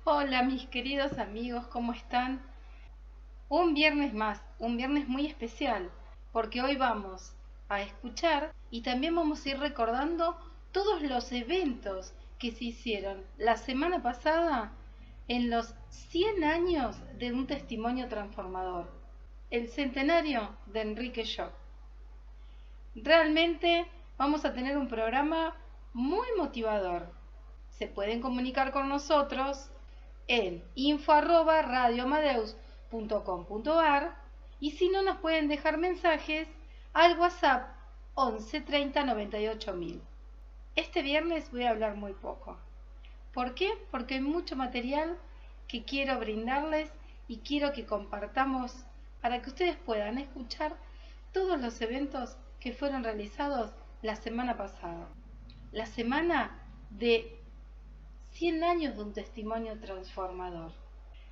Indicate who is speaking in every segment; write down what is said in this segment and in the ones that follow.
Speaker 1: Hola mis queridos amigos, ¿cómo están? Un viernes más, un viernes muy especial, porque hoy vamos a escuchar y también vamos a ir recordando todos los eventos que se hicieron la semana pasada en los 100 años de un testimonio transformador, el centenario de Enrique Shaw. Realmente vamos a tener un programa muy motivador. Se pueden comunicar con nosotros en info@radioamadeus.com.ar y si no nos pueden dejar mensajes al WhatsApp 11 30 98 1000. Este viernes voy a hablar muy poco. ¿Por qué? Porque hay mucho material que quiero brindarles y quiero que compartamos para que ustedes puedan escuchar todos los eventos que fueron realizados la semana pasada. La semana de 100 años de un testimonio transformador.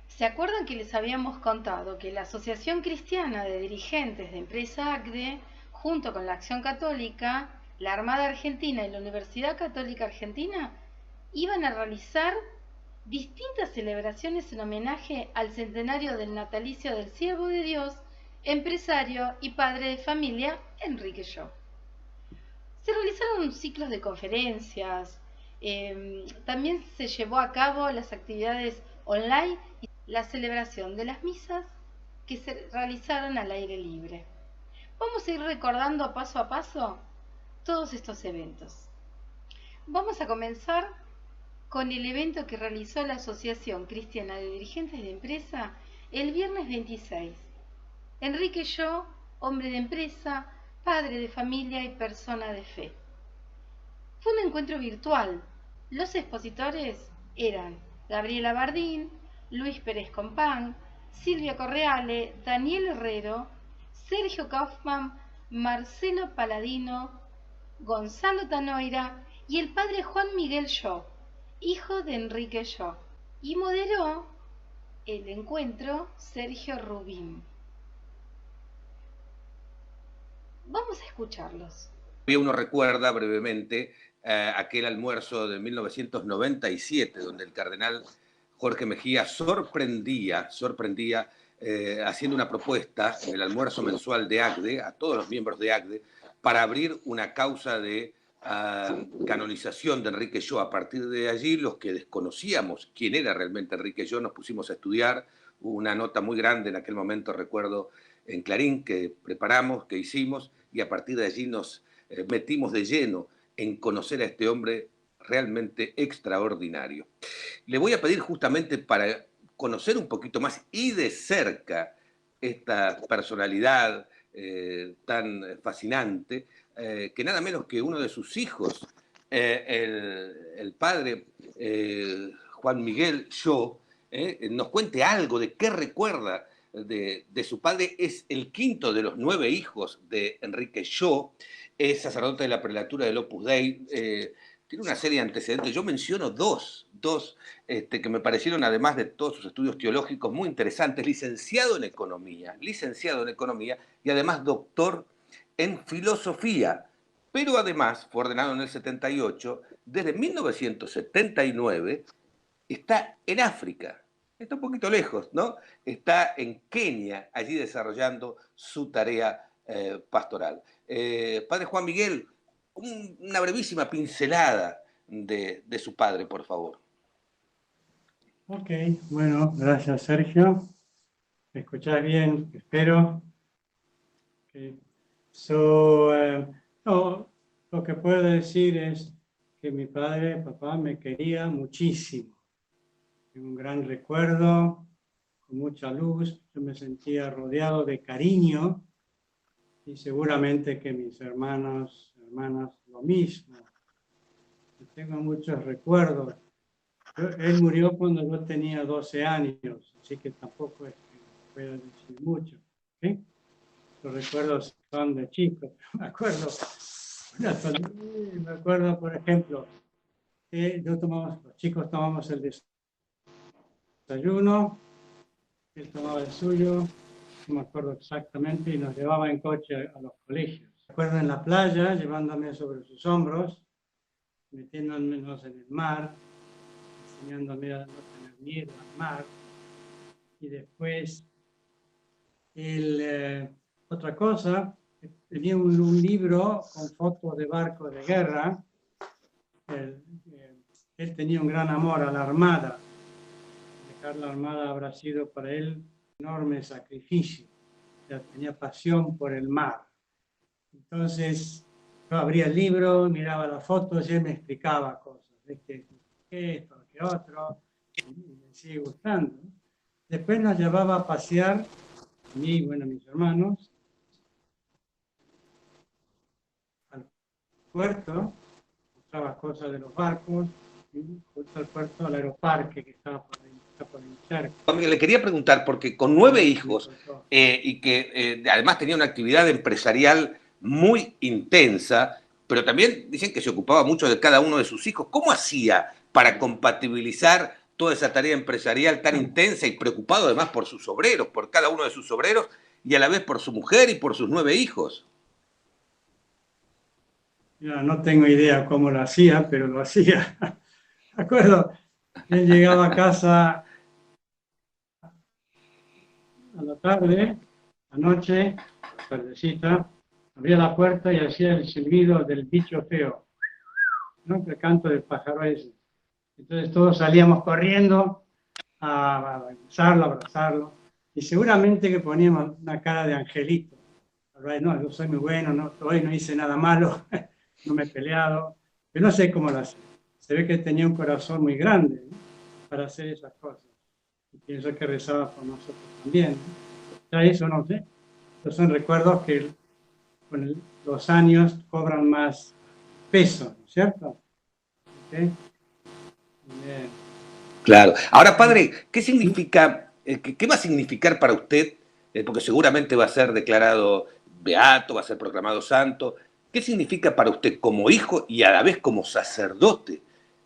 Speaker 1: ¿Se acuerdan que les habíamos contado que la Asociación Cristiana de Dirigentes de Empresa ACDE, junto con la Acción Católica, la Armada Argentina y la Universidad Católica Argentina, iban a realizar distintas celebraciones en homenaje al centenario del natalicio del siervo de Dios, empresario y padre de familia Enrique Shaw? Se realizaron ciclos de conferencias, también se llevó a cabo las actividades online y la celebración de las misas que se realizaron al aire libre. Vamos a ir recordando paso a paso todos estos eventos. Vamos a comenzar con el evento que realizó la Asociación Cristiana de Dirigentes de Empresa el viernes 26. Enrique Shaw, hombre de empresa, padre de familia y persona de fe. Fue un encuentro virtual. Los expositores eran Gabriela Bardín, Luis Pérez Compán, Silvia Correale, Daniel Herrero, Sergio Kaufman, Marcelo Paladino, Gonzalo Tanoira y el padre Juan Miguel Shaw, hijo de Enrique Shaw, y moderó el encuentro Sergio Rubín. Vamos a escucharlos.
Speaker 2: Uno recuerda brevemente aquel almuerzo de 1997, donde el cardenal Jorge Mejía sorprendía haciendo una propuesta en el almuerzo mensual de ACDE, a todos los miembros de ACDE, para abrir una causa de canonización de Enrique Shaw. A partir de allí, los que desconocíamos quién era realmente Enrique Shaw, nos pusimos a estudiar. Hubo una nota muy grande en aquel momento, recuerdo, en Clarín, que preparamos, que hicimos, y a partir de allí nos metimos de lleno en conocer a este hombre realmente extraordinario. Le voy a pedir justamente para conocer un poquito más y de cerca esta personalidad tan fascinante, que nada menos que uno de sus hijos, el padre Juan Miguel Shaw, nos cuente algo de qué recuerda de su padre. Es el quinto de los 9 hijos de Enrique Shaw, es sacerdote de la prelatura del Opus Dei, tiene una serie de antecedentes. Yo menciono dos que me parecieron, además de todos sus estudios teológicos, muy interesantes. Licenciado en Economía y además doctor en Filosofía, pero además fue ordenado en el 78, desde 1979 está en África. Está un poquito lejos, ¿no? Está en Kenia, allí desarrollando su tarea pastoral. Padre Juan Miguel, una brevísima pincelada de su padre, por favor.
Speaker 3: Ok, bueno, gracias Sergio. ¿Me escuchás bien? Espero. Okay. No, lo que puedo decir es que mi padre, papá, me quería muchísimo. Tengo un gran recuerdo, con mucha luz. Yo me sentía rodeado de cariño y seguramente que mis hermanas lo mismo. Yo tengo muchos recuerdos. Él murió cuando yo tenía 12 años, así que tampoco es que pueda decir mucho. ¿Sí? Los recuerdos son de chicos. Me acuerdo, por ejemplo, que los chicos tomamos el desayuno, él tomaba el suyo, no me acuerdo exactamente, y nos llevaba en coche a los colegios. Me acuerdo en la playa, llevándome sobre sus hombros, metiéndonos en el mar, enseñándome a no tener miedo al mar. Y después, otra cosa, tenía un libro con fotos de barcos de guerra. Él tenía un gran amor a la Armada. Dejar la Armada habrá sido para él un enorme sacrificio. Ya tenía pasión por el mar. Entonces, yo abría el libro, miraba las fotos y él me explicaba cosas. ¿Viste? Esto, que otro, y me sigue gustando. Después nos llevaba a pasear, a mí y bueno, a mis hermanos, al puerto, mostraba cosas de los barcos, y justo al puerto, al aeroparque que estaba por el charco.
Speaker 2: Le quería preguntar, porque con 9 hijos y que además tenía una actividad empresarial muy intensa, pero también dicen que se ocupaba mucho de cada uno de sus hijos, ¿cómo hacía para compatibilizar toda esa tarea empresarial tan intensa y preocupado además por sus obreros, por cada uno de sus obreros y a la vez por su mujer y por sus 9 hijos?
Speaker 3: No tengo idea cómo lo hacía, pero lo hacía. ¿De acuerdo? Él llegaba a casa a la tarde, a la noche, tardecita, abría la puerta y hacía el silbido del bicho feo, ¿no? El canto del pájaro ese. Entonces todos salíamos corriendo a besarlo, a abrazarlo, y seguramente que poníamos una cara de angelito. No, yo soy muy bueno, no, hoy no hice nada malo, no me he peleado, pero no sé cómo lo hacía. Se ve que tenía un corazón muy grande, ¿no?, para hacer esas cosas. Y pienso que rezaba por nosotros también, ¿no? Ya eso no sé. Esos son recuerdos que con los años cobran más peso, ¿no es cierto? ¿Okay? Bien.
Speaker 2: Claro. Ahora, padre, ¿qué significa, qué va a significar para usted, porque seguramente va a ser declarado beato, va a ser proclamado santo, qué significa para usted como hijo y a la vez como sacerdote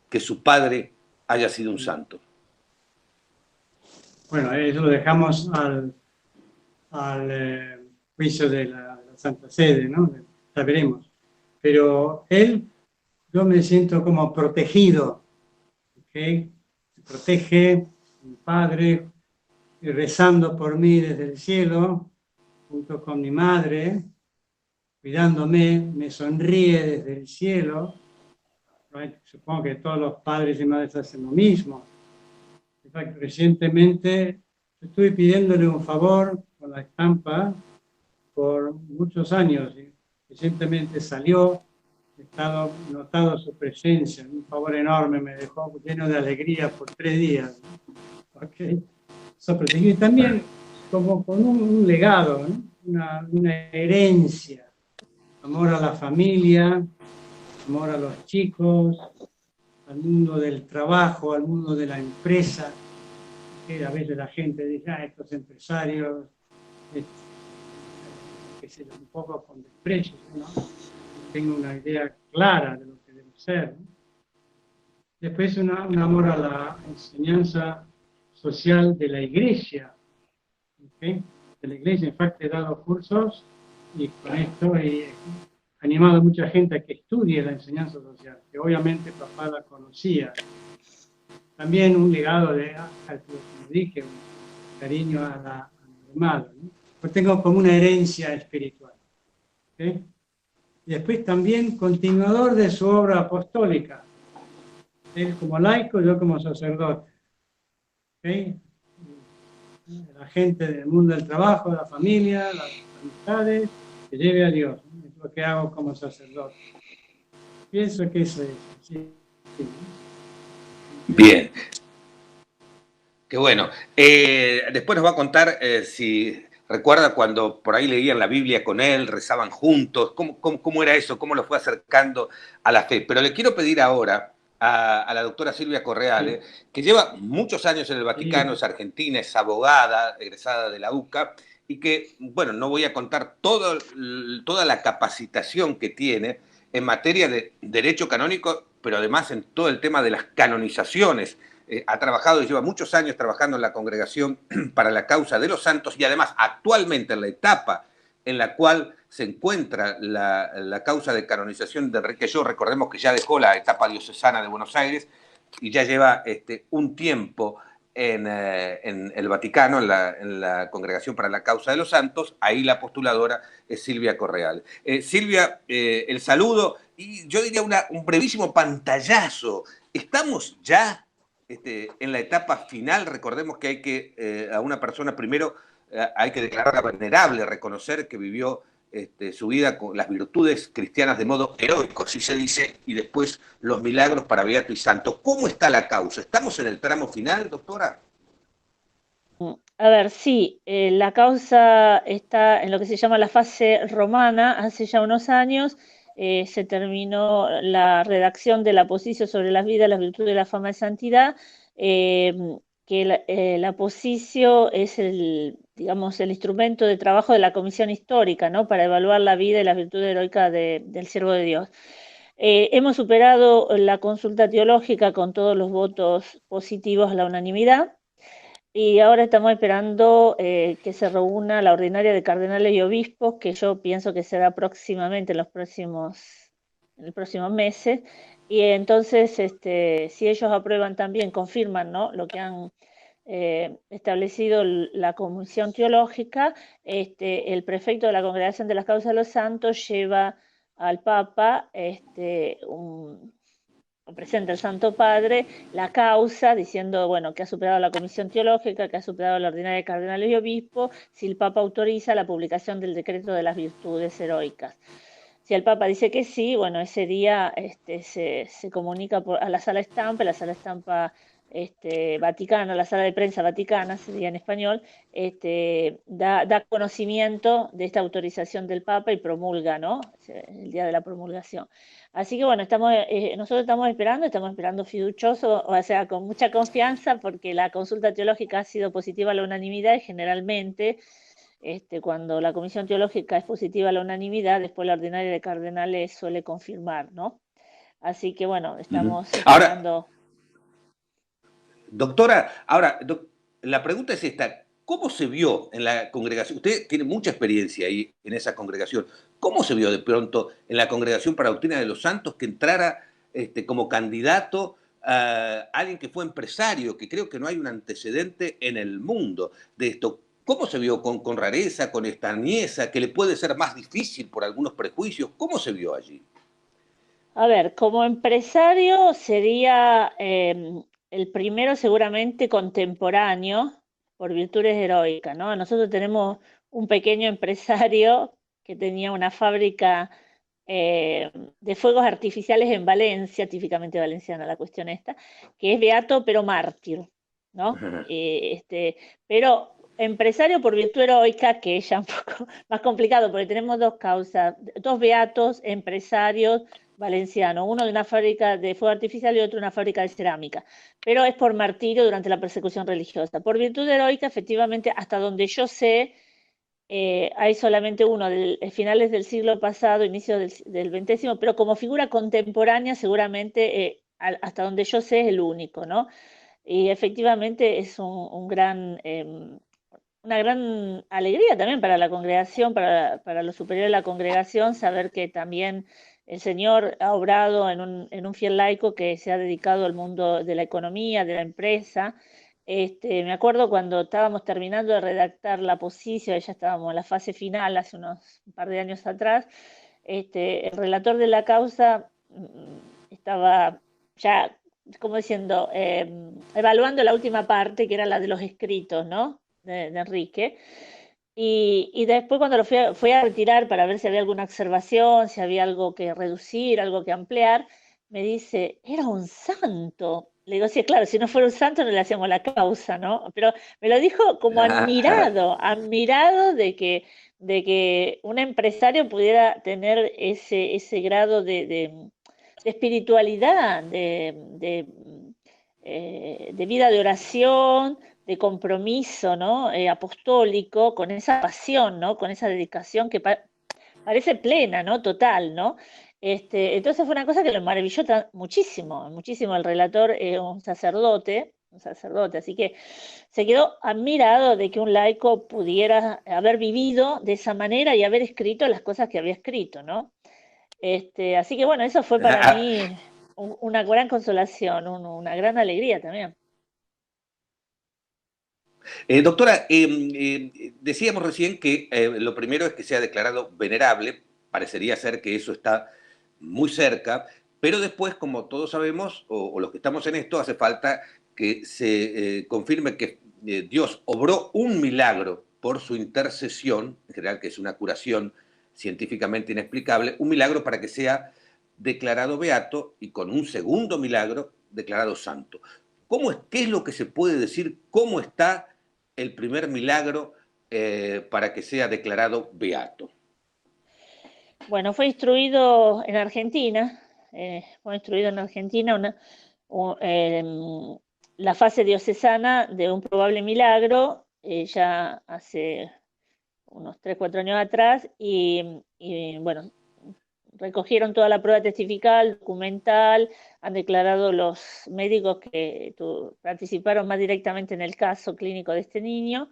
Speaker 2: que su padre haya sido un santo?
Speaker 3: Bueno, eso lo dejamos al juicio de la Santa Sede, ¿no? Ya veremos. Pero yo me siento como protegido, ¿ok? Me protege mi padre, rezando por mí desde el cielo, junto con mi madre, cuidándome, me sonríe desde el cielo. ¿Right? Supongo que todos los padres y madres hacen lo mismo. Recientemente estuve pidiéndole un favor con la estampa por muchos años y recientemente salió, he estado notado su presencia, un favor enorme, me dejó lleno de alegría por 3 días. ¿Okay? Y también como con un legado, ¿no? una herencia, amor a la familia, amor a los chicos, al mundo del trabajo, al mundo de la empresa, que a veces la gente dice, estos empresarios, que se un poco con desprecio, ¿no? Tengo una idea clara de lo que debe ser, ¿no? Después un amor a la enseñanza social de la iglesia, ¿okay? De la iglesia. En fact, he dado cursos y con esto he animado a mucha gente a que estudie la enseñanza social, que obviamente papá la conocía. También un legado de, como dije, un cariño a mi madre, ¿no? Pues tengo como una herencia espiritual. ¿Okay? Y después también continuador de su obra apostólica. Él como laico, yo como sacerdote. ¿Okay? La gente del mundo del trabajo, la familia, las amistades, que lleve a Dios, ¿no? Es lo que hago como sacerdote. Pienso que eso es así.
Speaker 2: Bien. Qué bueno. Después nos va a contar si recuerda cuando por ahí leían la Biblia con él, rezaban juntos, cómo era eso, cómo lo fue acercando a la fe. Pero le quiero pedir ahora a la doctora Silvia Correale, que lleva muchos años en el Vaticano, es argentina, es abogada, egresada de la UCA, y que, bueno, no voy a contar toda la capacitación que tiene en materia de derecho canónico, pero además en todo el tema de las canonizaciones. Ha trabajado y lleva muchos años trabajando en la Congregación para la Causa de los Santos y además actualmente en la etapa en la cual se encuentra la causa de canonización de Enrique Yo. Recordemos que ya dejó la etapa diocesana de Buenos Aires y ya lleva un tiempo en el Vaticano, en la Congregación para la Causa de los Santos. Ahí la postuladora es Silvia Correal. Silvia, el saludo y yo diría un brevísimo pantallazo. Estamos ya en la etapa final. Recordemos que hay que, a una persona primero hay que declararla venerable, reconocer que vivió su vida con las virtudes cristianas de modo heroico, así se dice, y después los milagros para beato y santo. ¿Cómo está la causa? ¿Estamos en el tramo final, doctora?
Speaker 4: A ver, sí, la causa está en lo que se llama la fase romana. Hace ya unos años se terminó la redacción de la posición sobre las vidas, las virtudes y la fama de santidad, eh, que la posición es digamos, el instrumento de trabajo de la comisión histórica, ¿no? Para evaluar la vida y las virtudes heroicas del siervo de Dios. Hemos superado la consulta teológica con todos los votos positivos a la unanimidad. Y ahora estamos esperando que se reúna la ordinaria de cardenales y obispos, que yo pienso que será próximamente, en los próximos meses. Y entonces, si ellos aprueban también, confirman, ¿no?, lo que han establecido la Comisión Teológica, el prefecto de la Congregación de las Causas de los Santos lleva al Papa presenta el Santo Padre la causa, diciendo, bueno, que ha superado la comisión teológica, que ha superado la ordinaria de cardenales y obispos, si el Papa autoriza la publicación del decreto de las virtudes heroicas. Si el Papa dice que sí, bueno, ese día se comunica a la sala estampa Vaticana, la sala de prensa vaticana, sería en español, da conocimiento de esta autorización del Papa y promulga, ¿no?, el día de la promulgación. Así que bueno, nosotros estamos esperando fiducioso, o sea, con mucha confianza, porque la consulta teológica ha sido positiva a la unanimidad y generalmente cuando la comisión teológica es positiva a la unanimidad, después la ordinaria de cardenales suele confirmar, ¿no? Así que bueno, estamos esperando.
Speaker 2: Ahora, doctora, la pregunta es esta. ¿Cómo se vio en la congregación? Usted tiene mucha experiencia ahí en esa congregación. ¿Cómo se vio de pronto en la Congregación para la Doctrina de los Santos que entrara como candidato a alguien que fue empresario, que creo que no hay un antecedente en el mundo de esto? ¿Cómo se vio con rareza, con extrañeza, que le puede ser más difícil por algunos prejuicios? ¿Cómo se vio allí?
Speaker 4: A ver, como empresario sería el primero seguramente contemporáneo por virtudes heroicas, ¿no? Nosotros tenemos un pequeño empresario que tenía una fábrica de fuegos artificiales en Valencia, típicamente valenciana la cuestión esta, que es beato pero mártir, ¿no? Pero empresario por virtud heroica, que es ya un poco más complicado, porque tenemos dos causas, dos beatos empresarios valencianos, uno de una fábrica de fuego artificial y otro de una fábrica de cerámica, pero es por martirio durante la persecución religiosa. Por virtud heroica, efectivamente, hasta donde yo sé, hay solamente uno de finales del siglo pasado, inicio del XX, pero como figura contemporánea seguramente, hasta donde yo sé, es el único, ¿no? Y efectivamente es una gran alegría también para la congregación, para los superiores de la congregación, saber que también el Señor ha obrado en un fiel laico que se ha dedicado al mundo de la economía, de la empresa. Me acuerdo cuando estábamos terminando de redactar la posición, ya estábamos en la fase final hace un par de años atrás, el relator de la causa estaba ya, como diciendo, evaluando la última parte, que era la de los escritos, ¿no?, de Enrique. Y después cuando lo fui a retirar para ver si había alguna observación, si había algo que reducir, algo que ampliar, me dice, era un santo. Le digo, sí, claro, si no fuera un santo no le hacíamos la causa, ¿no? Pero me lo dijo como admirado de que un empresario pudiera tener ese grado de espiritualidad, de vida de oración, de compromiso, ¿no?, apostólico, con esa pasión, ¿no?, con esa dedicación que parece plena, ¿no?, total, ¿no? Entonces fue una cosa que lo maravilló muchísimo, muchísimo. El relator, un sacerdote, así que se quedó admirado de que un laico pudiera haber vivido de esa manera y haber escrito las cosas que había escrito, ¿no? Así que bueno, eso fue para mí,
Speaker 2: Ah,
Speaker 4: una gran consolación, una gran alegría también.
Speaker 2: Doctora, decíamos recién que lo primero es que sea declarado venerable, parecería ser que eso está muy cerca, pero después, como todos sabemos, o los que estamos en esto, hace falta que se confirme que Dios obró un milagro por su intercesión, en general que es una curación científicamente inexplicable, un milagro para que sea declarado beato y con un segundo milagro declarado santo. ¿Qué es lo que se puede decir? ¿Cómo está el primer milagro para que sea declarado beato?
Speaker 4: Bueno, fue instruido en Argentina, la fase diocesana de un probable milagro, ya hace unos 3 o 4 años atrás, y bueno, recogieron toda la prueba testifical, documental, han declarado los médicos que participaron más directamente en el caso clínico de este niño.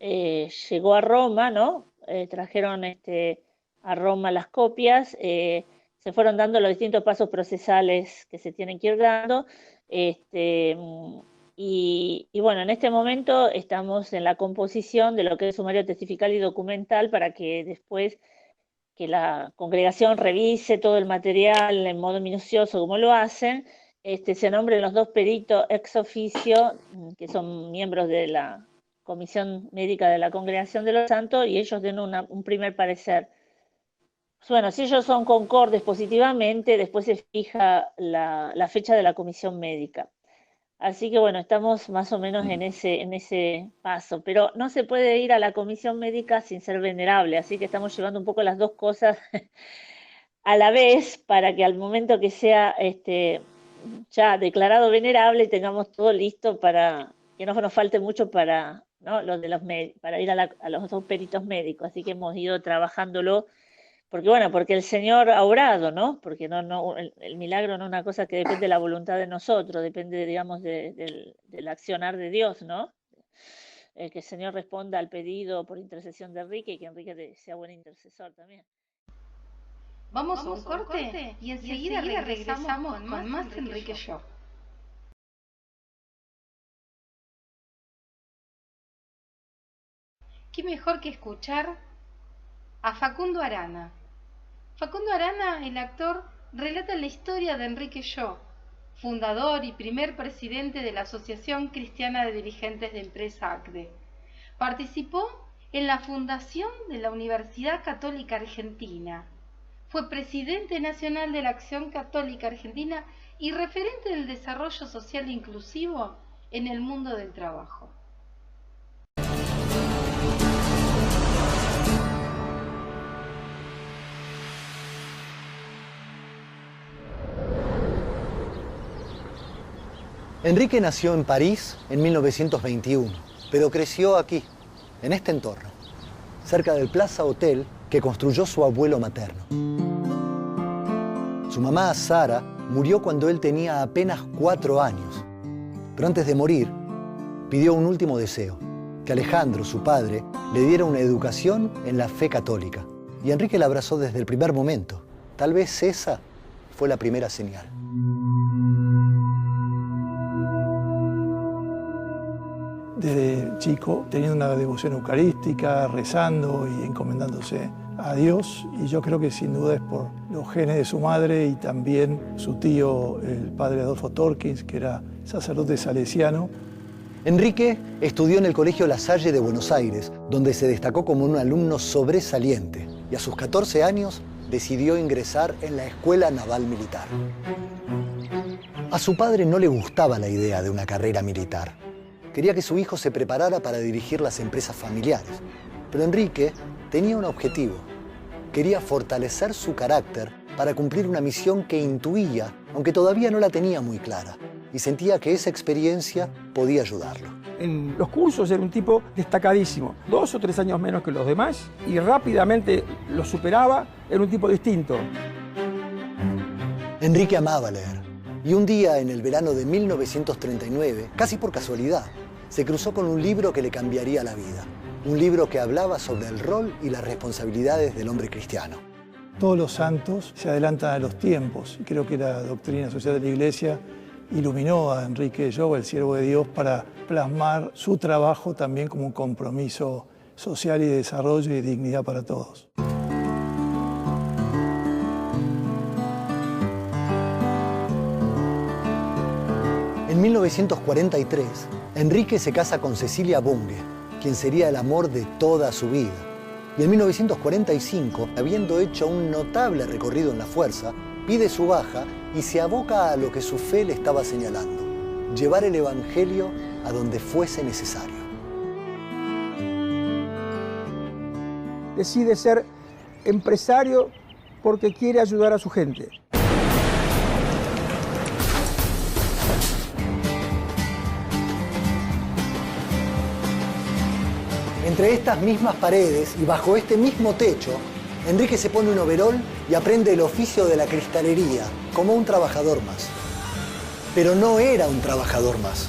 Speaker 4: Llegó a Roma, ¿no? Trajeron a Roma las copias, se fueron dando los distintos pasos procesales que se tienen que ir dando, y bueno, en este momento estamos en la composición de lo que es sumario testifical y documental para que después que la congregación revise todo el material en modo minucioso como lo hacen, se nombren los 2 peritos ex oficio, que son miembros de la Comisión Médica de la Congregación de los Santos, y ellos den un primer parecer. Bueno, si ellos son concordes positivamente, después se fija la fecha de la comisión médica. Así que bueno, estamos más o menos en ese paso, pero no se puede ir a la comisión médica sin ser venerable, así que estamos llevando un poco las 2 cosas a la vez para que al momento que sea ya declarado venerable tengamos todo listo para que no nos falte mucho para, ¿no?, para ir a los 2 peritos médicos. Así que hemos ido trabajándolo, porque el Señor ha obrado, ¿no? Porque el milagro no es una cosa que depende de la voluntad de nosotros, depende, digamos, del accionar de Dios, ¿no? Que el Señor responda al pedido por intercesión de Enrique, y que Enrique sea buen intercesor también.
Speaker 1: Vamos a un corte y enseguida regresamos con más Enrique Show. ¿Qué mejor que escuchar a Facundo Arana? Facundo Arana, el actor, relata la historia de Enrique Shaw, fundador y primer presidente de la Asociación Cristiana de Dirigentes de Empresa ACDE. Participó en la fundación de la Universidad Católica Argentina. Fue presidente nacional de la Acción Católica Argentina y referente del desarrollo social inclusivo en el mundo del trabajo.
Speaker 5: Enrique nació en París en 1921, pero creció aquí, en este entorno, cerca del Plaza Hotel que construyó su abuelo materno. Su mamá, Sara, murió cuando él tenía apenas 4 años, pero antes de morir, pidió un último deseo, que Alejandro, su padre, le diera una educación en la fe católica. Y Enrique la abrazó desde el primer momento. Tal vez esa fue la primera señal.
Speaker 6: Desde chico, teniendo una devoción eucarística, rezando y encomendándose a Dios, y yo creo que sin duda es por los genes de su madre y también su tío, el padre Adolfo Torkins, que era sacerdote salesiano.
Speaker 5: Enrique estudió en el Colegio La Salle de Buenos Aires, donde se destacó como un alumno sobresaliente, y a sus 14 años decidió ingresar en la Escuela Naval Militar. A su padre no le gustaba la idea de una carrera militar. Quería que su hijo se preparara para dirigir las empresas familiares. Pero Enrique tenía un objetivo. Quería fortalecer su carácter para cumplir una misión que intuía, aunque todavía no la tenía muy clara, y sentía que esa experiencia podía ayudarlo.
Speaker 7: En los cursos era un tipo destacadísimo, 2 o 3 años menos que los demás, y rápidamente lo superaba, era un tipo distinto.
Speaker 5: Enrique amaba leer, y un día en el verano de 1939, casi por casualidad, se cruzó con un libro que le cambiaría la vida. Un libro que hablaba sobre el rol y las responsabilidades del hombre cristiano.
Speaker 6: Todos los santos se adelantan a los tiempos, y creo que la doctrina social de la Iglesia iluminó a Enrique Lloba, el siervo de Dios, para plasmar su trabajo también como un compromiso social y de desarrollo y dignidad para todos.
Speaker 5: En 1943, Enrique se casa con Cecilia Bunge, quien sería el amor de toda su vida. Y en 1945, habiendo hecho un notable recorrido en la fuerza, pide su baja y se aboca a lo que su fe le estaba señalando: llevar el Evangelio a donde fuese necesario.
Speaker 7: Decide ser empresario porque quiere ayudar a su gente.
Speaker 5: Entre estas mismas paredes y bajo este mismo techo, Enrique se pone un overol y aprende el oficio de la cristalería como un trabajador más. Pero no era un trabajador más.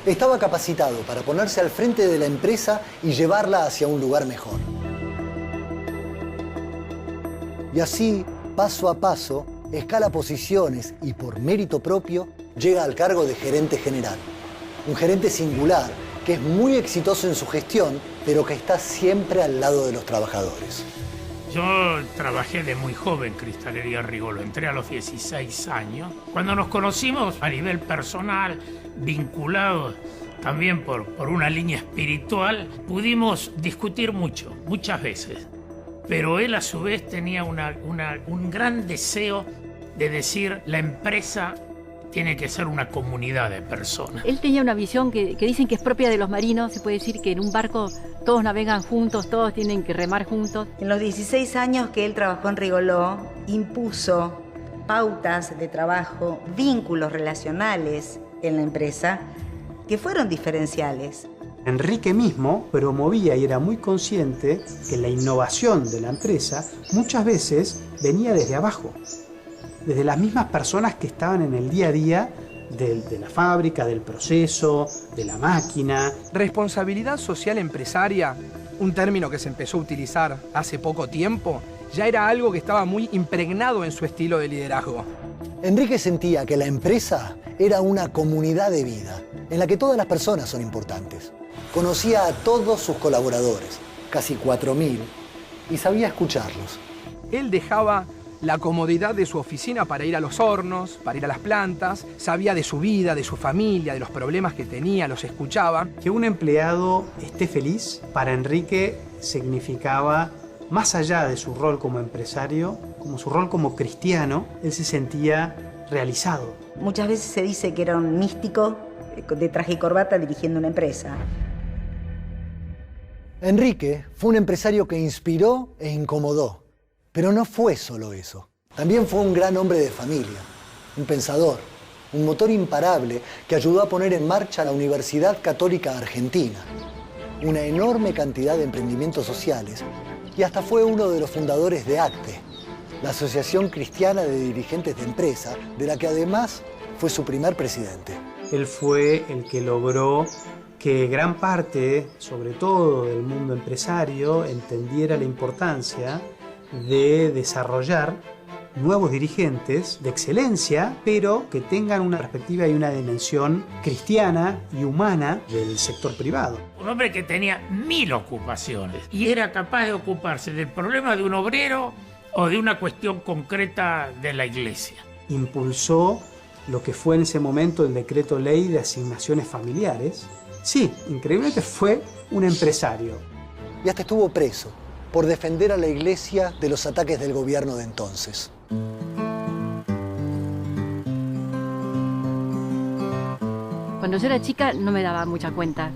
Speaker 5: Estaba capacitado para ponerse al frente de la empresa y llevarla hacia un lugar mejor. Y así, paso a paso, escala posiciones y por mérito propio llega al cargo de gerente general. Un gerente singular que es muy exitoso en su gestión, pero que está siempre al lado de los trabajadores.
Speaker 8: Yo trabajé de muy joven en Cristalería Rigolo, entré a los 16 años. Cuando nos conocimos a nivel personal, vinculados también por una línea espiritual, pudimos discutir muchas veces. Pero él a su vez tenía un gran deseo de decir: la empresa tiene que ser una comunidad de personas.
Speaker 9: Él tenía una visión que dicen que es propia de los marinos. Se puede decir que en un barco todos navegan juntos, todos tienen que remar juntos.
Speaker 10: En los 16 años que él trabajó en Rigoló, impuso pautas de trabajo, vínculos relacionales en la empresa que fueron diferenciales.
Speaker 11: Enrique mismo promovía y era muy consciente que la innovación de la empresa muchas veces venía desde abajo, desde las mismas personas que estaban en el día a día de la fábrica, del proceso, de la máquina.
Speaker 7: Responsabilidad social empresaria, un término que se empezó a utilizar hace poco tiempo, ya era algo que estaba muy impregnado en su estilo de liderazgo.
Speaker 5: Enrique sentía que la empresa era una comunidad de vida, en la que todas las personas son importantes. Conocía a todos sus colaboradores, casi 4.000, y sabía escucharlos.
Speaker 7: Él dejaba la comodidad de su oficina para ir a los hornos, para ir a las plantas, sabía de su vida, de su familia, de los problemas que tenía, los escuchaba.
Speaker 11: Que un empleado esté feliz, para Enrique significaba, más allá de su rol como empresario, como su rol como cristiano, él se sentía realizado.
Speaker 10: Muchas veces se dice que era un místico de traje y corbata dirigiendo una empresa.
Speaker 5: Enrique fue un empresario que inspiró e incomodó. Pero no fue solo eso. También fue un gran hombre de familia, un pensador, un motor imparable que ayudó a poner en marcha la Universidad Católica Argentina, una enorme cantidad de emprendimientos sociales, y hasta fue uno de los fundadores de ACTE, la Asociación Cristiana de Dirigentes de Empresa, de la que además fue su primer presidente.
Speaker 11: Él fue el que logró que gran parte, sobre todo del mundo empresario, entendiera la importancia de desarrollar nuevos dirigentes de excelencia, pero que tengan una perspectiva y una dimensión cristiana y humana del sector privado.
Speaker 8: Un hombre que tenía 1000 ocupaciones y era capaz de ocuparse del problema de un obrero o de una cuestión concreta de la iglesia.
Speaker 11: Impulsó lo que fue en ese momento el decreto ley de asignaciones familiares. Sí, increíblemente fue un empresario.
Speaker 5: Y hasta estuvo preso por defender a la iglesia de los ataques del gobierno de entonces.
Speaker 9: Cuando yo era chica no me daba mucha cuenta.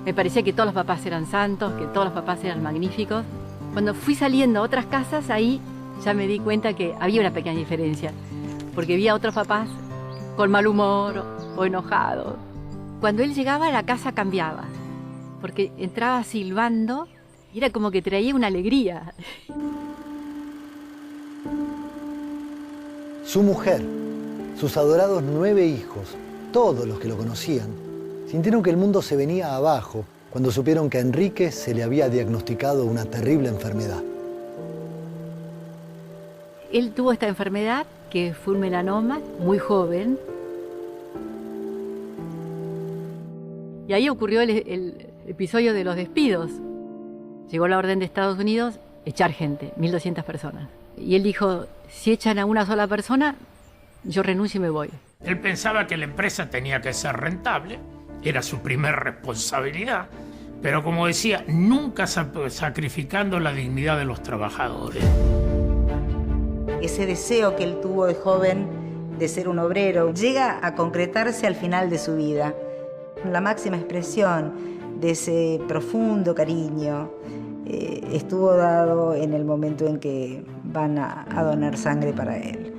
Speaker 9: Me parecía que todos los papás eran santos, que todos los papás eran magníficos. Cuando fui saliendo a otras casas, ahí ya me di cuenta que había una pequeña diferencia. Porque vi a otros papás con mal humor o enojados. Cuando él llegaba, la casa cambiaba. Porque entraba silbando y era como que traía una alegría.
Speaker 5: Su mujer, sus adorados 9 hijos, todos los que lo conocían, sintieron que el mundo se venía abajo cuando supieron que a Enrique se le había diagnosticado una terrible enfermedad.
Speaker 9: Él tuvo esta enfermedad, que fue un melanoma, muy joven, Y ahí ocurrió el episodio de los despidos. Llegó la orden de Estados Unidos, echar gente, 1.200 personas. Y él dijo, si echan a una sola persona, yo renuncio y me voy.
Speaker 8: Él pensaba que la empresa tenía que ser rentable, era su primer responsabilidad, pero como decía, nunca sacrificando la dignidad de los trabajadores.
Speaker 10: Ese deseo que él tuvo de joven de ser un obrero llega a concretarse al final de su vida. La máxima expresión de ese profundo cariño estuvo dado en el momento en que van a donar sangre para él.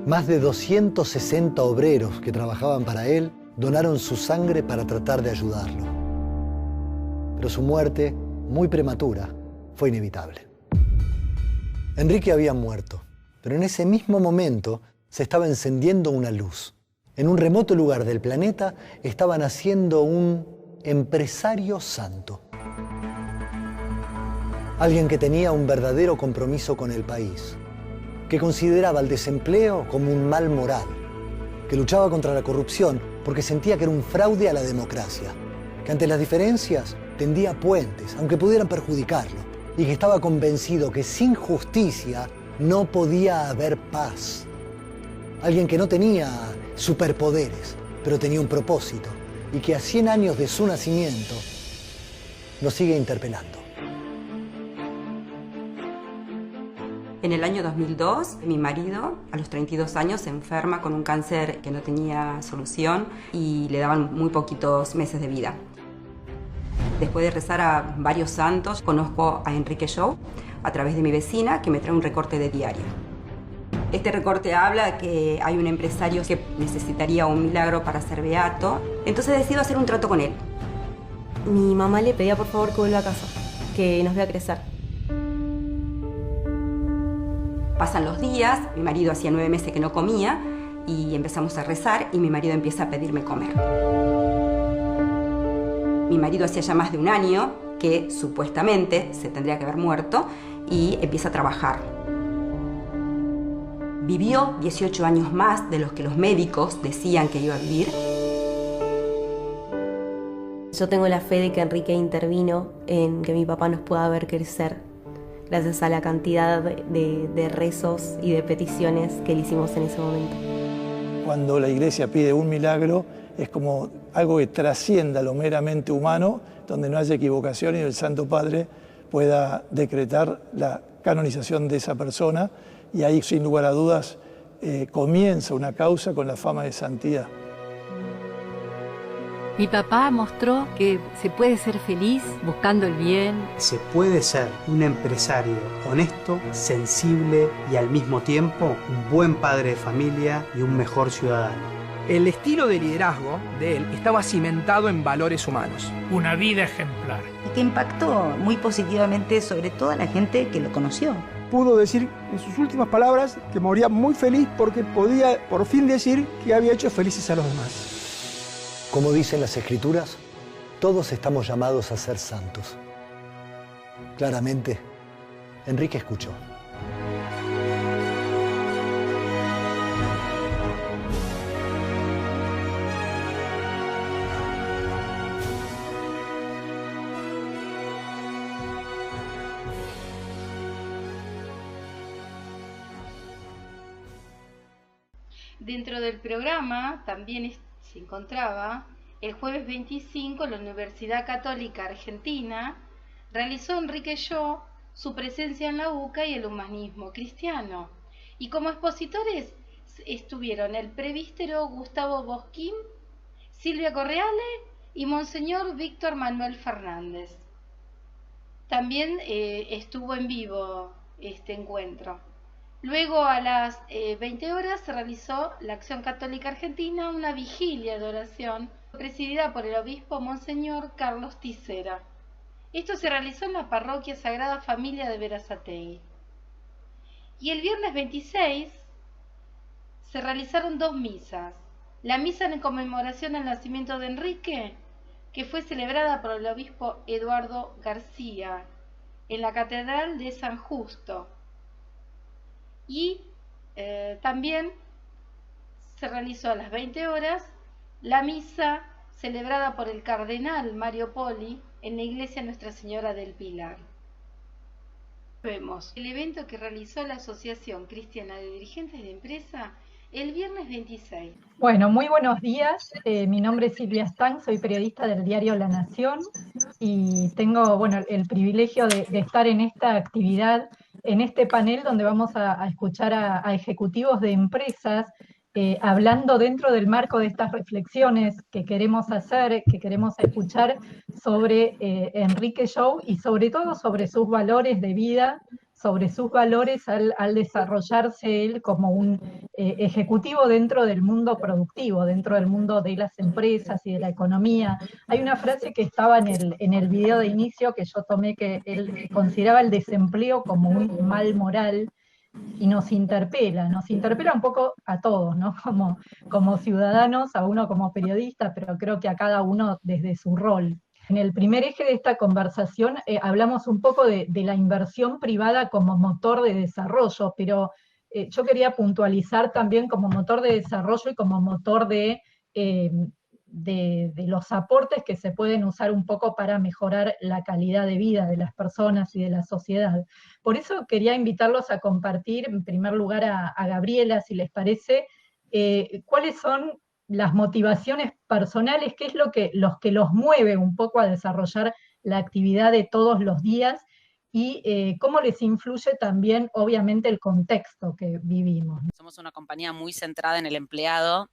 Speaker 5: Más de 260 obreros que trabajaban para él donaron su sangre para tratar de ayudarlo. Pero su muerte, muy prematura, fue inevitable. Enrique había muerto, pero en ese mismo momento se estaba encendiendo una luz. En un remoto lugar del planeta estaba naciendo un empresario santo. Alguien que tenía un verdadero compromiso con el país, que consideraba el desempleo como un mal moral, que luchaba contra la corrupción porque sentía que era un fraude a la democracia, que ante las diferencias tendía puentes, aunque pudieran perjudicarlo, y que estaba convencido que sin justicia no podía haber paz. Alguien que no tenía superpoderes, pero tenía un propósito, y que a 100 años de su nacimiento nos sigue interpelando.
Speaker 12: En el año 2002, mi marido, a los 32 años, se enferma con un cáncer que no tenía solución y le daban muy poquitos meses de vida. Después de rezar a varios santos, conozco a Enrique Shaw a través de mi vecina, que me trae un recorte de diario. Este recorte habla de que hay un empresario que necesitaría un milagro para ser beato, entonces decido hacer un trato con él.
Speaker 13: Mi mamá le pedía por favor que vuelva a casa, que nos vea crecer.
Speaker 12: Pasan los días, mi marido hacía 9 meses que no comía y empezamos a rezar y mi marido empieza a pedirme comer. Mi marido hacía ya más de un año que supuestamente se tendría que haber muerto y empieza a trabajar. Vivió 18 años más de los que los médicos decían que iba a vivir.
Speaker 13: Yo tengo la fe de que Enrique intervino en que mi papá nos pueda ver crecer, gracias a la cantidad de rezos y de peticiones que le hicimos en ese momento.
Speaker 6: Cuando la Iglesia pide un milagro, es como algo que trascienda lo meramente humano, donde no haya equivocación y el Santo Padre pueda decretar la canonización de esa persona, y ahí, sin lugar a dudas, comienza una causa con la fama de santidad.
Speaker 9: Mi papá mostró que se puede ser feliz buscando el bien.
Speaker 11: Se puede ser un empresario honesto, sensible y al mismo tiempo un buen padre de familia y un mejor ciudadano.
Speaker 7: El estilo de liderazgo de él estaba cimentado en valores humanos.
Speaker 8: Una vida ejemplar.
Speaker 10: Y que impactó muy positivamente sobre toda la gente que lo conoció.
Speaker 14: Pudo decir en sus últimas palabras que moría muy feliz porque podía por fin decir que había hecho felices a los demás.
Speaker 5: Como dicen las Escrituras, todos estamos llamados a ser santos. Claramente, Enrique escuchó.
Speaker 1: Dentro del programa también se encontraba el jueves 25 la Universidad Católica Argentina realizó Enrique Shaw su presencia en la UCA y el humanismo cristiano, y como expositores estuvieron el presbítero Gustavo Bosquín, Silvia Correale y Monseñor Víctor Manuel Fernández. También estuvo en vivo este encuentro. Luego a las 20 horas se realizó la Acción Católica Argentina, una vigilia de oración presidida por el obispo Monseñor Carlos Tisera. Esto se realizó en la parroquia Sagrada Familia de Berazategui. Y el viernes 26 se realizaron 2 misas. La misa en conmemoración al nacimiento de Enrique, que fue celebrada por el obispo Eduardo García en la Catedral de San Justo. Y también se realizó a las 20 horas la misa celebrada por el cardenal Mario Poli en la iglesia Nuestra Señora del Pilar. Vemos el evento que realizó la Asociación Cristiana de Dirigentes de Empresa el viernes 26.
Speaker 15: Bueno, muy buenos días. Mi nombre es Silvia Stang, soy periodista del diario La Nación y tengo el privilegio de estar en esta actividad, en este panel donde vamos a escuchar a ejecutivos de empresas hablando dentro del marco de estas reflexiones que queremos hacer, que queremos escuchar sobre Enrique Jou y sobre todo sobre sus valores de vida, sobre sus valores al desarrollarse él como un ejecutivo dentro del mundo productivo, dentro del mundo de las empresas y de la economía. Hay una frase que estaba en el video de inicio que yo tomé, que él consideraba el desempleo como un mal moral, y nos interpela un poco a todos, ¿no? Como ciudadanos, a uno como periodista, pero creo que a cada uno desde su rol. En el primer eje de esta conversación hablamos un poco de la inversión privada como motor de desarrollo, pero yo quería puntualizar también como motor de desarrollo y como motor de los aportes que se pueden usar un poco para mejorar la calidad de vida de las personas y de la sociedad. Por eso quería invitarlos a compartir, en primer lugar, a Gabriela, si les parece, cuáles son las motivaciones personales, qué es lo que los mueve un poco a desarrollar la actividad de todos los días, y cómo les influye también, obviamente, el contexto que vivimos.
Speaker 16: Somos una compañía muy centrada en el empleado,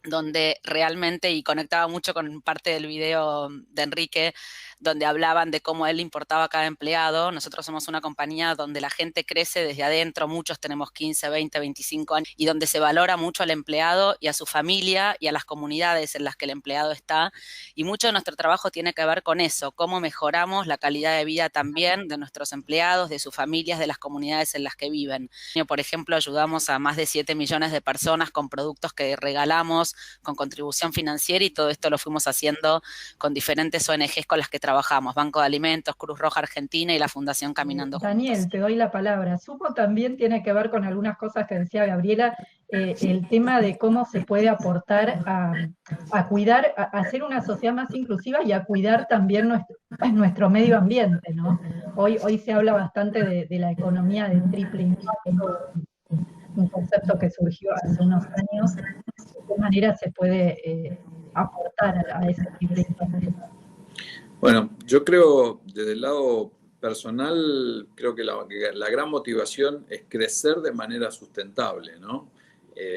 Speaker 16: donde realmente, y conectaba mucho con parte del video de Enrique, donde hablaban de cómo a él le importaba a cada empleado. Nosotros somos una compañía donde la gente crece desde adentro, muchos tenemos 15, 20, 25 años, y donde se valora mucho al empleado y a su familia y a las comunidades en las que el empleado está, y mucho de nuestro trabajo tiene que ver con eso, cómo mejoramos la calidad de vida también de nuestros empleados, de sus familias, de las comunidades en las que viven. Por ejemplo, ayudamos a más de 7 millones de personas con productos que regalamos, con contribución financiera, y todo esto lo fuimos haciendo con diferentes ONGs con las que trabajamos, Banco de Alimentos, Cruz Roja Argentina y la Fundación Caminando
Speaker 15: Daniel,
Speaker 16: Juntos.
Speaker 15: te doy la palabra. Supo también tiene que ver con algunas cosas que decía Gabriela, el tema de cómo se puede aportar a cuidar, a hacer una sociedad más inclusiva y a cuidar también nuestro medio ambiente, ¿no? Hoy se habla bastante de la economía de triple impacto, un concepto que surgió hace unos años. ¿De qué manera se puede aportar a ese triple impacto?
Speaker 17: Bueno, yo creo, desde el lado personal, creo que la gran motivación es crecer de manera sustentable, ¿no?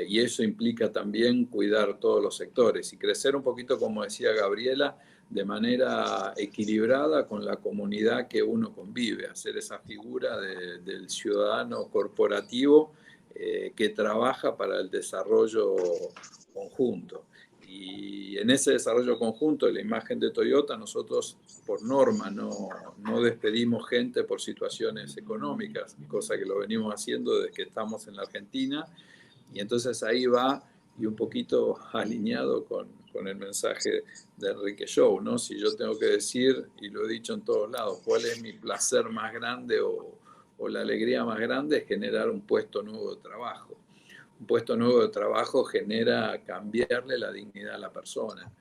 Speaker 17: Y eso implica también cuidar todos los sectores y crecer un poquito, como decía Gabriela, de manera equilibrada con la comunidad que uno convive, hacer esa figura del ciudadano corporativo que trabaja para el desarrollo conjunto. Y en ese desarrollo conjunto de la imagen de Toyota, nosotros por norma no despedimos gente por situaciones económicas, cosa que lo venimos haciendo desde que estamos en la Argentina. Y entonces ahí va, y un poquito alineado con el mensaje de Enrique Jou, ¿no? Si yo tengo que decir, y lo he dicho en todos lados, cuál es mi placer más grande o la alegría más grande, es generar un puesto nuevo de trabajo. Un puesto nuevo de trabajo genera cambiarle la dignidad a la persona,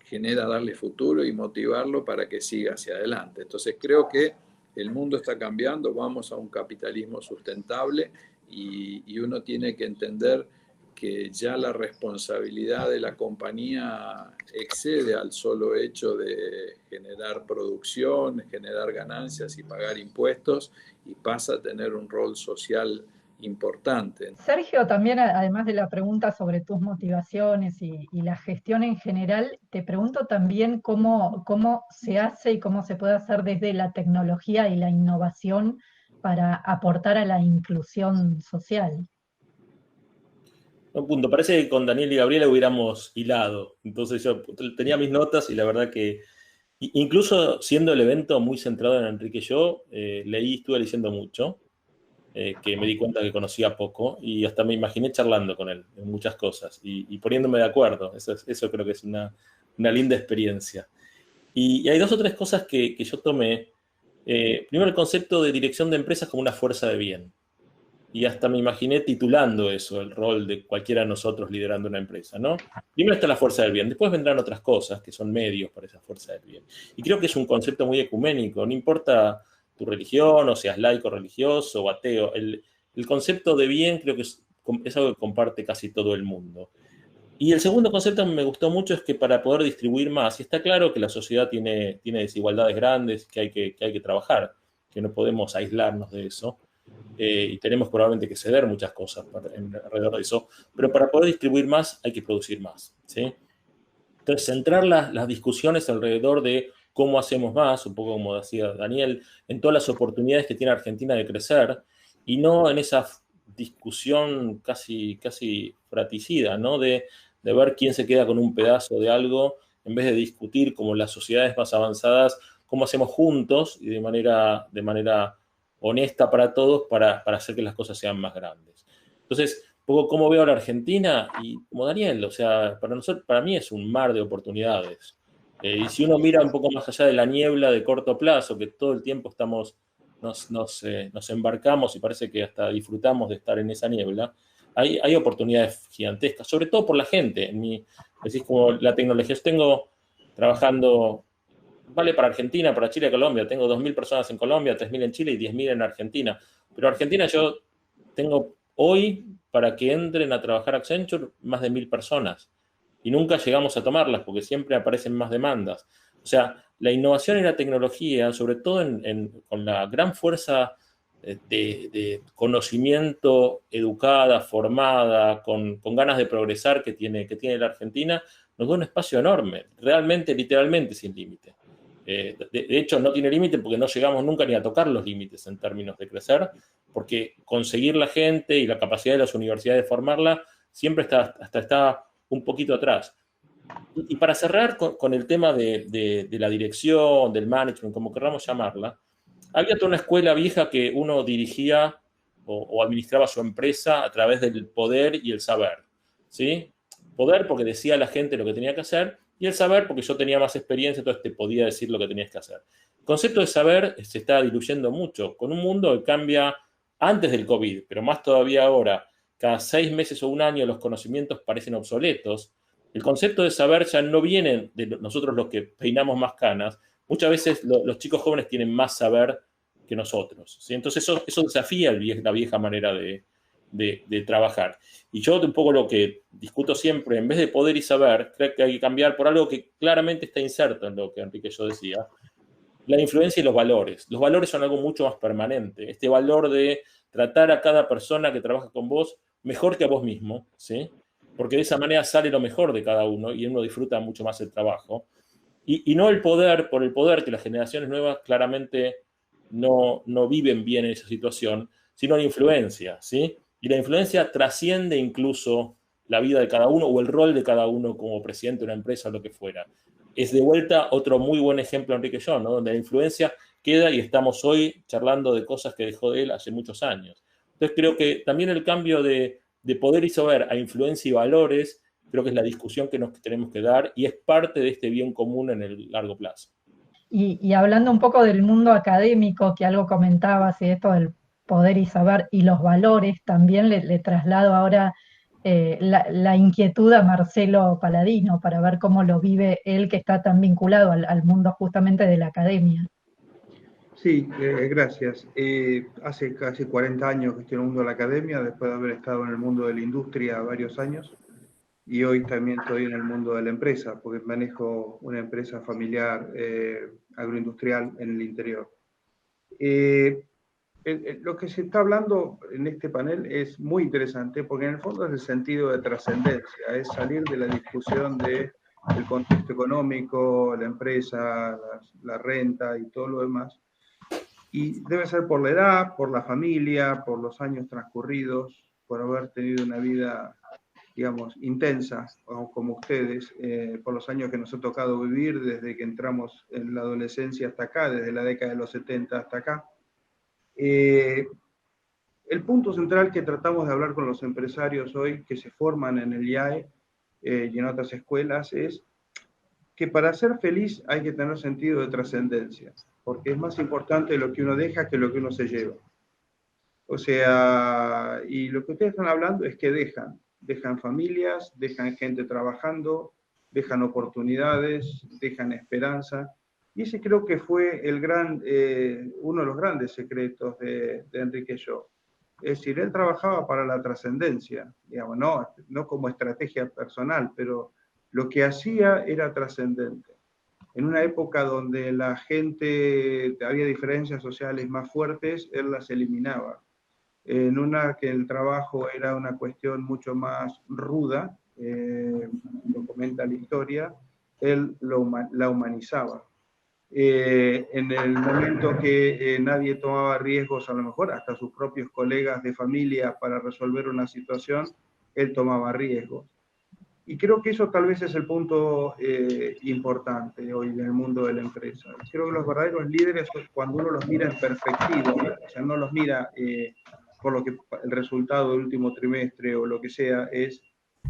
Speaker 17: genera darle futuro y motivarlo para que siga hacia adelante. Entonces creo que el mundo está cambiando, vamos a un capitalismo sustentable y uno tiene que entender que ya la responsabilidad de la compañía excede al solo hecho de generar producción, generar ganancias y pagar impuestos, y pasa a tener un rol social importante.
Speaker 15: Sergio, también además de la pregunta sobre tus motivaciones y la gestión en general, te pregunto también cómo se hace y cómo se puede hacer desde la tecnología y la innovación para aportar a la inclusión social.
Speaker 18: Un punto, parece que con Daniel y Gabriela hubiéramos hilado, entonces yo tenía mis notas y la verdad que, incluso siendo el evento muy centrado en Enrique Jou, estuve leyendo mucho, que me di cuenta que conocía poco y hasta me imaginé charlando con él en muchas cosas y poniéndome de acuerdo. Eso creo que es una linda experiencia. Y hay dos o tres cosas que yo tomé. Primero, el concepto de dirección de empresas como una fuerza de bien. y hasta me imaginé titulando eso, el rol de cualquiera de nosotros liderando una empresa, ¿no? Primero está la fuerza del bien, después vendrán otras cosas que son medios para esa fuerza del bien. Y creo que es un concepto muy ecuménico, no importa tu religión, o seas laico religioso o ateo, el concepto de bien creo que es algo que comparte casi todo el mundo. Y el segundo concepto que me gustó mucho es que para poder distribuir más, y está claro que la sociedad tiene desigualdades grandes que hay que trabajar, que no podemos aislarnos de eso, y tenemos probablemente que ceder muchas cosas alrededor de eso, pero para poder distribuir más hay que producir más, ¿sí? Entonces, centrar las discusiones alrededor de cómo hacemos más, un poco como decía Daniel, en todas las oportunidades que tiene Argentina de crecer, y no en esa discusión casi fratricida, ¿no? De ver quién se queda con un pedazo de algo, en vez de discutir como las sociedades más avanzadas, cómo hacemos juntos y de manera honesta para todos para hacer que las cosas sean más grandes. Entonces, un poco cómo veo a la Argentina, y como Daniel, o sea, para mí es un mar de oportunidades. Y si uno mira un poco más allá de la niebla de corto plazo, que todo el tiempo nos embarcamos y parece que hasta disfrutamos de estar en esa niebla, hay oportunidades gigantescas, sobre todo por la gente. Decís como la tecnología, yo tengo trabajando, vale para Argentina, para Chile, Colombia, tengo 2.000 personas en Colombia, 3.000 en Chile y 10.000 en Argentina. Pero Argentina yo tengo hoy, para que entren a trabajar a Accenture, más de 1.000 personas. Y nunca llegamos a tomarlas porque siempre aparecen más demandas. O sea, la innovación y la tecnología, sobre todo con la gran fuerza de conocimiento educada, formada, con ganas de progresar que tiene la Argentina, nos da un espacio enorme, realmente, literalmente sin límite. De hecho, no tiene límite porque no llegamos nunca ni a tocar los límites en términos de crecer, porque conseguir la gente y la capacidad de las universidades de formarla siempre está un poquito atrás. Y para cerrar con el tema de la dirección, del management, como queramos llamarla, había toda una escuela vieja que uno dirigía o administraba su empresa a través del poder y el saber, ¿sí? Poder porque decía a la gente lo que tenía que hacer, y el saber porque yo tenía más experiencia, entonces te podía decir lo que tenías que hacer. El concepto de saber se está diluyendo mucho, con un mundo que cambia antes del COVID, pero más todavía ahora. Cada 6 meses o un año los conocimientos parecen obsoletos. El concepto de saber ya no viene de nosotros los que peinamos más canas. Muchas veces los chicos jóvenes tienen más saber que nosotros, ¿sí? Entonces eso desafía la vieja manera de trabajar. Y yo un poco lo que discuto siempre, en vez de poder y saber, creo que hay que cambiar por algo que claramente está inserto en lo que Enrique yo decía, la influencia y los valores. Los valores son algo mucho más permanente. Este valor de tratar a cada persona que trabaja con vos mejor que a vos mismo, ¿sí? Porque de esa manera sale lo mejor de cada uno y uno disfruta mucho más el trabajo. Y no el poder por el poder, que las generaciones nuevas claramente no viven bien en esa situación, sino la influencia, ¿sí? Y la influencia trasciende incluso la vida de cada uno o el rol de cada uno como presidente de una empresa o lo que fuera. Es de vuelta otro muy buen ejemplo, Enrique John, ¿no? Donde la influencia queda y estamos hoy charlando de cosas que dejó de él hace muchos años. Entonces creo que también el cambio de poder y saber a influencia y valores, creo que es la discusión que nos tenemos que dar y es parte de este bien común en el largo plazo.
Speaker 15: Y hablando un poco del mundo académico, que algo comentabas, y esto del poder y saber y los valores, también le traslado ahora la inquietud a Marcelo Paladino para ver cómo lo vive él, que está tan vinculado al mundo justamente de la academia.
Speaker 19: Sí, gracias. Hace casi 40 años que estoy en el mundo de la academia, después de haber estado en el mundo de la industria varios años, y hoy también estoy en el mundo de la empresa, porque manejo una empresa familiar agroindustrial en el interior. Lo que se está hablando en este panel es muy interesante, porque en el fondo es el sentido de trascendencia, es salir de la discusión del contexto económico, la empresa, la renta y todo lo demás. Y debe ser por la edad, por la familia, por los años transcurridos, por haber tenido una vida, digamos, intensa, como ustedes, por los años que nos ha tocado vivir desde que entramos en la adolescencia hasta acá, desde la década de los 70 hasta acá. El punto central que tratamos de hablar con los empresarios hoy que se forman en el IAE y en otras escuelas es que para ser feliz hay que tener sentido de trascendencia, porque es más importante lo que uno deja que lo que uno se lleva. O sea, y lo que ustedes están hablando es que dejan familias, dejan gente trabajando, dejan oportunidades, dejan esperanza. Y ese creo que fue uno de los grandes secretos de Enrique Llo. Es decir, él trabajaba para la trascendencia, digamos, no como estrategia personal, pero lo que hacía era trascendente. En una época donde la gente, había diferencias sociales más fuertes, él las eliminaba. En una que el trabajo era una cuestión mucho más ruda, lo comenta la historia, él la humanizaba. En el momento que nadie tomaba riesgos, a lo mejor hasta sus propios colegas de familia, para resolver una situación, él tomaba riesgos. Y creo que eso tal vez es el punto importante hoy en el mundo de la empresa. Creo que los verdaderos líderes, cuando uno los mira en perspectiva, o sea, no los mira por lo que el resultado del último trimestre o lo que sea, es,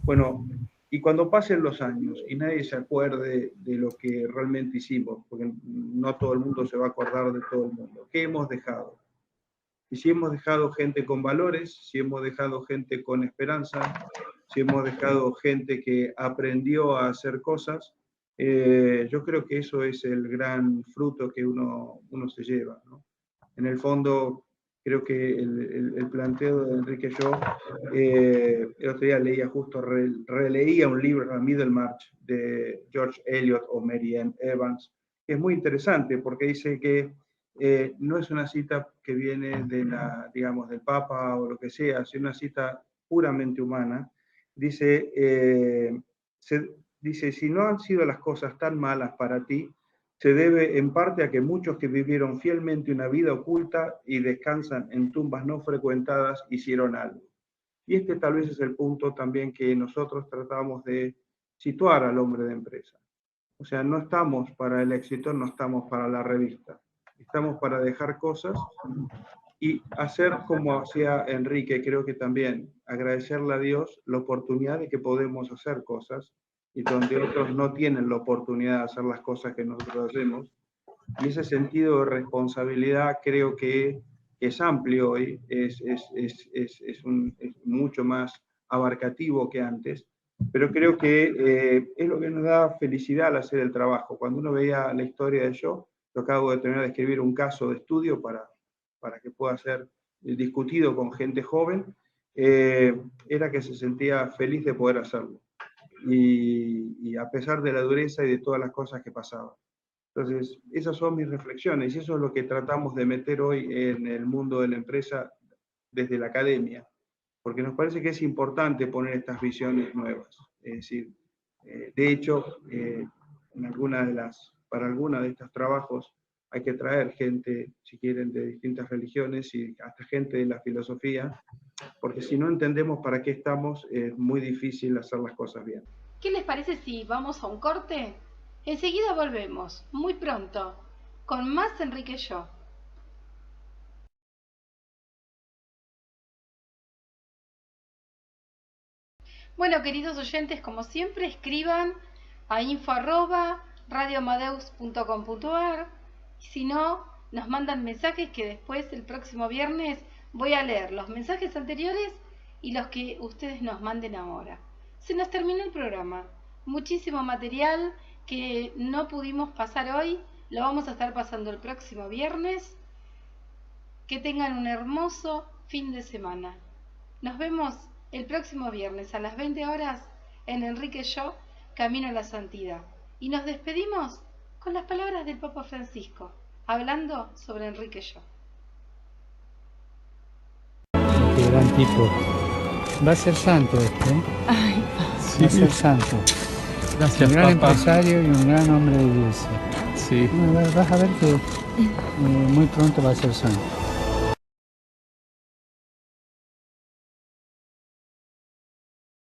Speaker 19: bueno, y cuando pasen los años y nadie se acuerde de lo que realmente hicimos, porque no todo el mundo se va a acordar de todo el mundo, ¿qué hemos dejado? Y si hemos dejado gente con valores, si hemos dejado gente con esperanza, si hemos dejado gente que aprendió a hacer cosas, yo creo que eso es el gran fruto que uno se lleva, ¿no? En el fondo, creo que el planteo de Enrique Llo, el otro día leía justo, releía un libro, A Middlemarch, de George Eliot o Mary Ann Evans, que es muy interesante porque dice que no es una cita que viene digamos, del Papa o lo que sea, sino una cita puramente humana. Dice, si no han sido las cosas tan malas para ti, se debe en parte a que muchos que vivieron fielmente una vida oculta y descansan en tumbas no frecuentadas hicieron algo. Y este tal vez es el punto también que nosotros tratamos de situar al hombre de empresa. O sea, no estamos para el éxito, no estamos para la revista. Estamos para dejar cosas y hacer como hacía Enrique, creo que también, agradecerle a Dios la oportunidad de que podemos hacer cosas y donde otros no tienen la oportunidad de hacer las cosas que nosotros hacemos. Y ese sentido de responsabilidad creo que es amplio hoy, es mucho más abarcativo que antes, pero creo que es lo que nos da felicidad al hacer el trabajo. Cuando uno veía la historia de Llo, yo acabo de terminar de escribir un caso de estudio para que pueda ser discutido con gente joven, era que se sentía feliz de poder hacerlo. Y a pesar de la dureza y de todas las cosas que pasaban. Entonces, esas son mis reflexiones y eso es lo que tratamos de meter hoy en el mundo de la empresa desde la academia, porque nos parece que es importante poner estas visiones nuevas. Es decir, de hecho, para alguna de estos trabajos hay que traer gente, si quieren, de distintas religiones y hasta gente de la filosofía, porque si no entendemos para qué estamos, es muy difícil hacer las cosas bien.
Speaker 1: ¿Qué les parece si vamos a un corte? Enseguida volvemos, muy pronto, con más Enrique Llo. Bueno, queridos oyentes, como siempre, escriban a info@radioamadeus.com.ar. Si no, nos mandan mensajes que después, el próximo viernes, voy a leer los mensajes anteriores y los que ustedes nos manden ahora. Se nos terminó el programa. Muchísimo material que no pudimos pasar hoy, lo vamos a estar pasando el próximo viernes. Que tengan un hermoso fin de semana. Nos vemos el próximo viernes a las 20 horas en Enrique Llo, Camino a la Santidad. Y nos despedimos con las palabras del Papa Francisco, hablando sobre Enrique Llo.
Speaker 3: Qué gran tipo. Va a ser santo este, ¿eh?
Speaker 20: Ay,
Speaker 3: va a ser santo.
Speaker 20: Gracias,
Speaker 3: un gran
Speaker 20: Papa.
Speaker 3: empresario y un gran hombre de iglesia.
Speaker 20: Sí.
Speaker 3: Vas a ver que muy pronto va a ser santo.